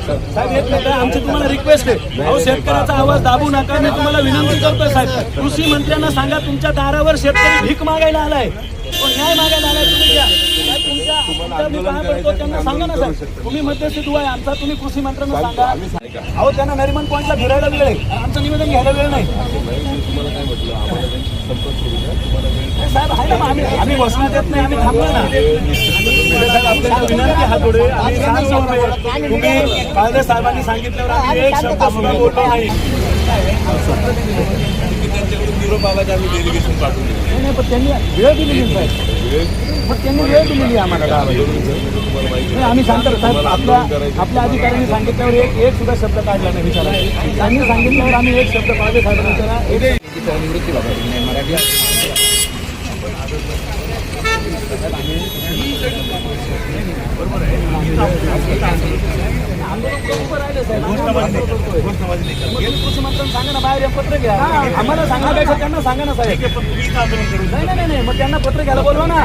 साहेब येत नाही का? आमची तुम्हाला रिक्वेस्ट आहे, अहो शेतकऱ्याचा आवाज दाबू नका. मी तुम्हाला विनंती करतोय साहेब, कृषी मंत्र्यांना सांगा तुमच्या दारावर शेतकरी भीक मागायला आलाय, तो न्याय मागायला आलाय. तुम्ही घ्या तुमच्या मी काय करतो त्यांना सांगा ना साहेब, तुम्ही मध्यस्थी दुवा आहे आमचा, तुम्ही कृषी मंत्र्यांना सांगा. अहो त्यांना नरिमन पॉईंटला फिरायला वेळ आहे, आमचं निवेदन घ्यायला वेळ नाही. साहेब आहे ना, आम्ही बसण्यात येत नाही, आम्ही थांबलो ना. आपल्याला विनंती हा थोडे आम्ही सांगतो, तुम्ही काळजे साहेबांनी सांगितल्यावर आम्ही एक शब्द सुद्धा बोललो नाही. आम्ही डेलिगेशन पाठवून नाही पण त्यांनी वेळ दिलेली साहेब, मग त्यांनी वेळ दिलेली आम्हाला 10 वाजे. आम्ही सांगतो साहेब, आपल्या अधिकाऱ्यांनी सांगितल्यावर एक सुद्धा शब्द काढला नाही विचारा. त्यांनी सांगितल्यावर आम्ही एक शब्द काढले साहेबांनी विचारा. निवृत्ती बाबा मराठी बरोबर आहे. कृषी मंत्र्यांना सांगा ना, बाहेर पत्र घ्या. आम्हाला सांगण्यापेक्षा त्यांना सांगा ना साहेब. नाही नाही, मग त्यांना पत्र घ्यायला बोलवा ना.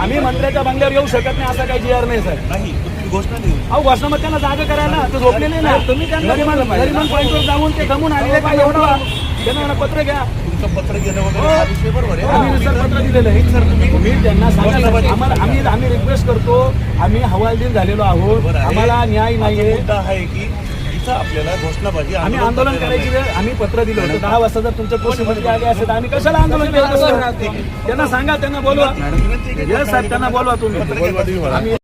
आम्ही मंत्र्याच्या बंगल्यावर येऊ शकत नाही, असा काही जी आर नाही साहेब. घोषणा देऊ. अहो घोषणा मग त्यांना जागा करायला ते झोपलेले ना. तुम्ही त्यांना नरिमन पॉईंटवर जाऊन ते जमून आलेले काय एवढं त्यांना पत्र घ्या. तुमचं पत्र घेणं वगैरे बरोबर आहे. आम्ही पत्र दिलेलं आहे सर. तुम्ही त्यांना सांगा, आम्हाला आम्ही रिक्वेस्ट करतो, आम्ही हवालदिल झालेलो आहोत, आम्हाला न्याय नाहीये. मुद्दा आहे की इथं आपल्याला घोषणाबाजी आम्ही आंदोलन करायची वेळ आम्ही पत्र दिलं होतं. 10 वाजता जर तुमच्या कृषी मंत्री आले असेल तर आम्ही कशाला आंदोलन केलं? त्यांना सांगा, त्यांना बोलवा. साहेब त्यांना बोलवा तुम्ही.